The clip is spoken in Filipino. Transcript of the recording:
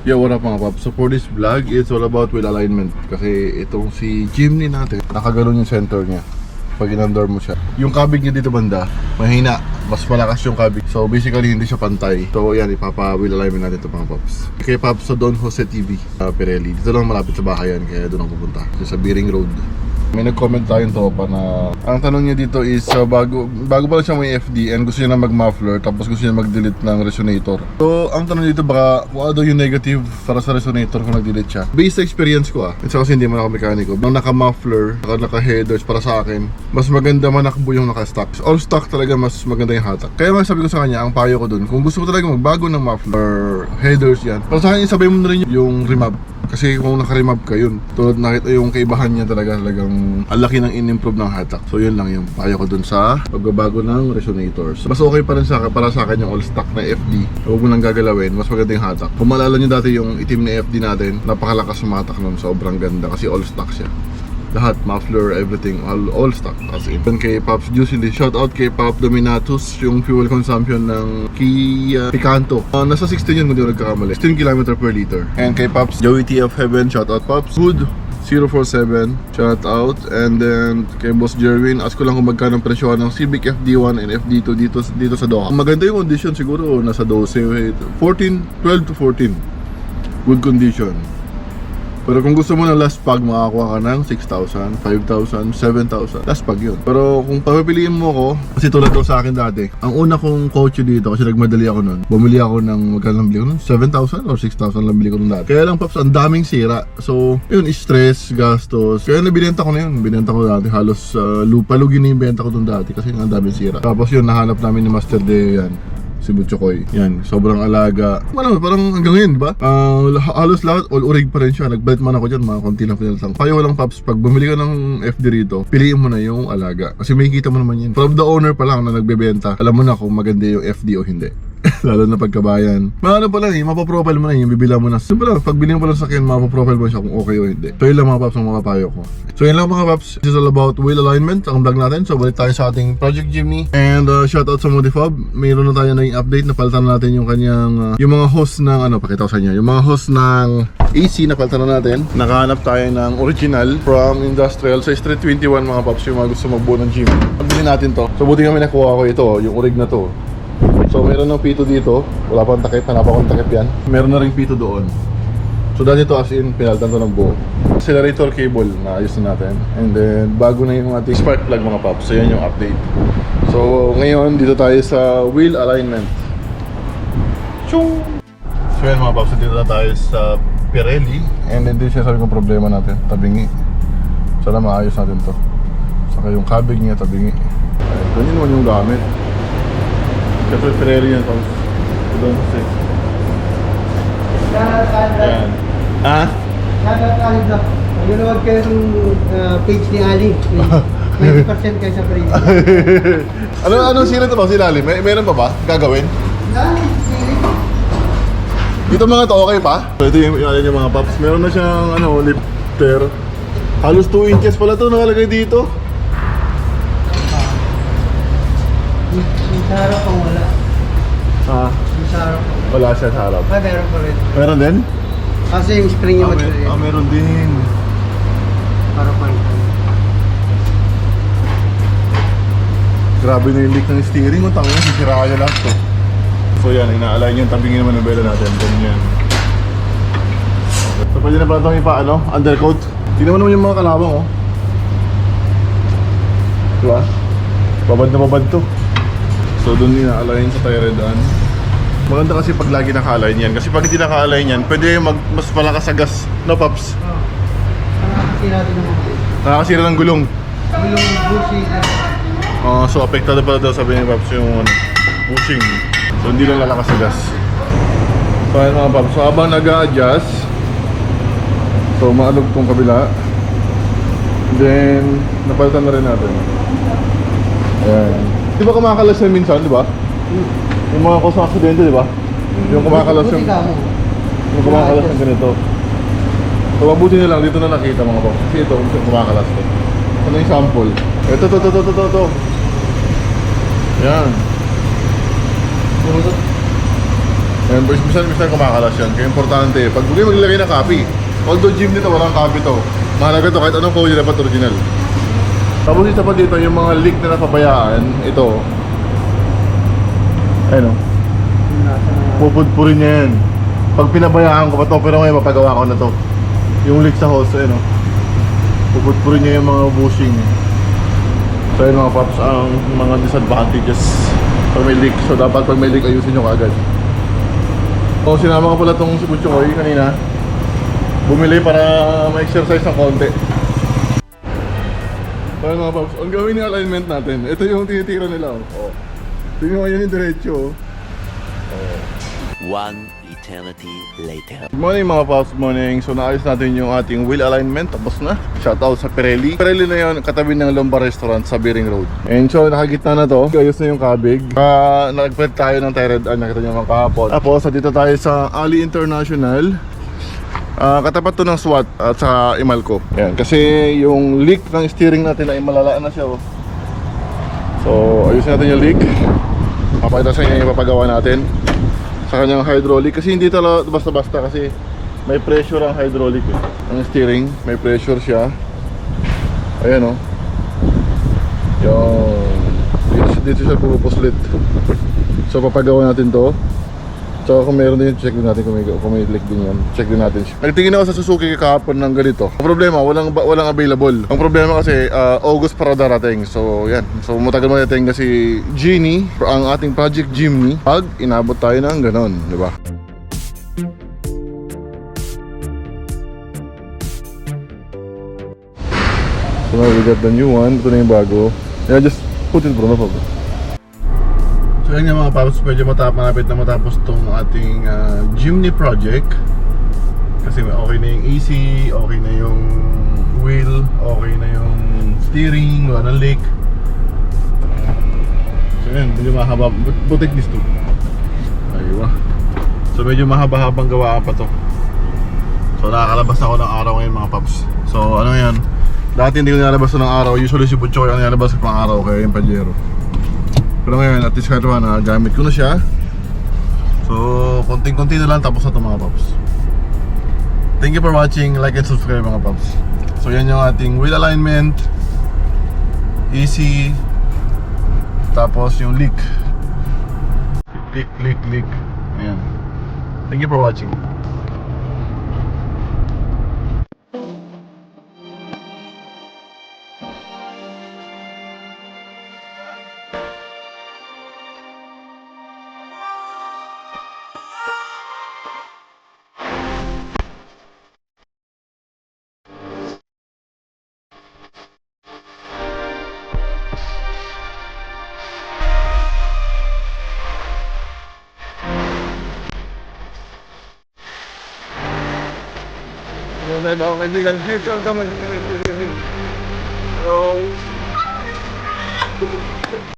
Yo, what up mga paps? So for this vlog, it's all about wheel alignment. Kasi itong si Jimny natin, nakaganon yung center niya pag inandar mo siya. Yung kabig niya dito banda, mahina. Mas malakas yung kabig. So basically, hindi siya pantay. So yan, ipapa-wheel alignment natin ito mga paps. Kay Paps sa Don Jose TV, Pirelli. Dito lang malapit sa bahayan, kaya doon ako pupunta. Sa Biring Road. May nag-comment tayong tropa na ang tanong niya dito is bago pa lang siya may FD and gusto niya na mag-muffler tapos gusto niya mag-delete ng resonator. So ang tanong dito baka ano yung negative para sa resonator kung nag-delete siya. Based sa experience ko isa kasi hindi man ako mekaniko. Nang naka-muffler, naka-headers para sa akin, mas maganda manakbo yung naka-stock. All stock talaga mas maganda yung hatak. Kaya nga sabi ko sa kanya, ang payo ko dun, kung gusto mo talaga magbago ng muffler, headers yan, para sa akin isabay mo na rin yung remap. Kasi kung naka-remap ka yun, tulad nakita yung kaibahan niya talagang ang laki ng in-improve ng hatak. So yun lang yung payo ko dun sa pagbabago ng resonators. Mas okay pa rin para sa akin yung all stock na FD. Huwag mo nang gagalawin, mas maganda yung hatak. Kung maalala nyo dati yung itim na FD natin, napakalakas sumatak nun, sobrang ganda kasi all stock siya. Lahat, muffler, everything, all stock as in. Then kay Pops Juicy, shout out kay Pop Dominatus, yung fuel consumption ng Kia Picanto. Nasa 16 yun kung di ko nagkakamali, 16 km per liter. And kay Pops Joey T of Heaven, shout out Pops. Good 047, shout out. And then kay Boss Jerwin, ask ko lang kung magkano ang presyo ng Civic FD1 and FD2 dito sa Doha. Maganda yung condition siguro, nasa 12 to 14. Good condition. Pero kung gusto mo ng last pag, makakuha ka ng 6,000, 5,000, 7,000. Last pag yun. Pero kung papipiliin mo ko, kasi tulad daw sa akin dati, ang una kong kotse dito, kasi nagmadali ako nun, bumili ako ng, magkano lang bili ko nun? 7,000 or 6,000 lang bili ko nun dati. Kaya lang Paps, ang daming sira. So, yun, stress, gastos. Kaya nabinenta ko na yun. Binenta ko dati, halos lupa-lugi na yung benta ko dun dati kasi ang daming sira. Tapos yun, nahanap namin ni Master De yan. Si Butchokoy. Yan, sobrang alaga. Parang hanggang ngayon, ba? Halos lahat, all urig pa rin siya. Nagbalit man ako dyan, mga konti lang pinalitang. Payo lang, Paps, pag bumili ka ng FD rito, piliin mo na yung alaga. Kasi may kita mo naman yun. From the owner pa lang na nagbebenta, alam mo na kung maganda yung FD o hindi. Lalo na pagkabayan. Ano pa lang mapaprofile mo na yung bibila mo na. Simple lang, pag bilhin mo lang sa akin, mapaprofile mo siya kung okay o hindi. So yun lang mga Paps ang mga payo ko. So yun lang mga Paps. This is all about wheel alignment, ang vlog natin. So balik tayo sa ating Project Jimny. And shout out sa Modifob. Mayroon na tayo naging update. Napalitan na natin yung kanyang yung mga host ng pakita ko sa inyo. Yung mga host ng AC napalitan na natin. Nakahanap tayo ng original from industrial sa Street 21 mga Paps. Yung mga gusto magbuo ng gym. Pagbilhin natin to. So buti kami nakuha ko ito, yung orig na to. So meron ng pito dito, wala pang takip, hanap akong takip yan. Meron na ring pito doon. So dati to as in, pinalitan to ng buo. Accelerator cable na ayos na natin. And then bago na yung ating spark plug mga Paps. So yan yung update. So ngayon dito tayo sa wheel alignment. Chung! So yan mga Paps, dito na tayo sa Pirelli. And then dito siya sabi kong problema natin, tabingi. Sana maayos natin to. Saka yung kabig niya, tabingi. Ay, ganyan naman yung gamit. Kasi Pirelli yan, Paps. Doon kasi. Yan. Ah? Nakakakalib na. Nanonood kayo ng page ni Ali. 90% kayo sa Pirelli. Anong sila ito ba? Si Lali? Meron pa ba? Gagawin? Dito mga to, okay pa? So ito yung mga Paps. Meron na siyang lifter. Halos 2 inches pala ito nakalagay dito. Yung sa harap ang wala. Ah, Yung sa harap ang wala siya sa harap. meron pa rin. Meron din? Kasi yung spring yung material. Meron din. Harapan. Grabe na yung leak ng steering. Kung tangin, sisiraan niya lahat to. So yan, ina-align yung tabingin naman ng bela natin. Ganyan. So pwede na pala itong undercoat. Tingnan mo naman yung mga kalabang, oh. Diba? Babad na babad to. So doon ina-align sa tire-redan. Maganda kasi pag lagi naka-align yan. Kasi pag hindi naka-align yan, pwede mas malakas sa gas. No, Paps? Oo. Nakakasira din naman. Nakakasira ng gulong. Gulong bushing. So apektado pala daw sabi ni Paps yung pushing. So hindi lang lalakas sa gas. So ayun mga Paps. So habang nag-a-adjust, so maalog tong kabila. Then napalitan na rin natin. Ayan. Di ba kumakalas yan minsan, di ba? Yung mga cause ng aksidente, di ba? Yung kumakalas yung... Yung kumakalas yung ganito. So mabuti na lang, dito na nakita mga Paps. Kasi ito, yung kumakalas to. Ano yung sample? Ito. Yan. Yan, minsan kumakalas yan. Kaya importante, pag huwag kayo maglagay ng copy. Although gym nito, walang copy to. Mahalaga to, kahit anong code dapat original. Tapos isa pa dito, yung mga leak na napabayaan, ito. Ayun o. Pupudpurin niya yan. Pag pinabayaan ko pa to, pero ngayon mapagawa ko na to. Yung leak sa hose, ayun o. Pupudpurin niya yung mga bushing. So yun mga paps, ang mga disadvantages pag may leak. So dapat pag may leak, ayusin nyo kaagad. So sinama ko pala tong si Butchoy kanina. Bumili para ma-exercise ng konti. So yun mga paps, ang gawin yung alignment natin. Ito yung tinitira nila. Oh. Tingnan mo yun yung diretso. One eternity later. Good morning mga Paps, morning. So naayos natin yung ating wheel alignment. Tapos na. Shoutout sa Pirelli. Pirelli na yun, katabi ng Lomba Restaurant sa Biring Road. And so nakagitna na to. Ayos na yung kabig. Nagpwede tayo ng tie-rod. Nakita nyo mga kahapon. Tapos dito tayo sa Ali International. Katapat to ng SWAT at sa Imalco. Yan. Kasi yung leak ng steering natin ay malala na siya. Oh. So ayusin natin yung leak. Papakita sa inyo yung papagawa natin sa kanyang hydraulic, kasi hindi talaga basta-basta, kasi may pressure ang hydraulic eh. Ang steering, may pressure siya. Ayan o. Yung dito siya pupuslit. So papagawa natin to. So kung meron din, check din natin kung may leak din yan. Check din natin siya. Nagtingin ako sa Suzuki kahapon ng ganito. Ang problema, walang available. Ang problema kasi August para darating. So yan. So matagal matating kasi Genie, ang ating project Jimny, pag inabot tayo ng ganon, di ba? So now we got the new one. Ito na yung bago. Yeah, just put it bro, no problem. So yun nga mga paps, medyo malapit na matapos tong ating Jimny project. Kasi okay na yung AC, okay na yung wheel, okay na yung steering, wala ng leak. So yun, medyo mahaba, butik this too. Aywa. So medyo mahaba-habang gawaan pa to. So nakakalabas na ako ng araw ngayon mga paps. So ano yan, dati hindi ko nilalabas ng araw, usually si Butchoy ang nilalabas ng araw, kaya yung Pajero. Pero ngayon, at least kahit na gamit ko na siya. So, konting-konti na lang, tapos na ito mga paps. Thank you for watching, like and subscribe mga paps. So yan yung ating wheel alignment, AC, tapos yung leak. Leak. Ayan. Thank you for watching. Okay, kaibigan. Hello.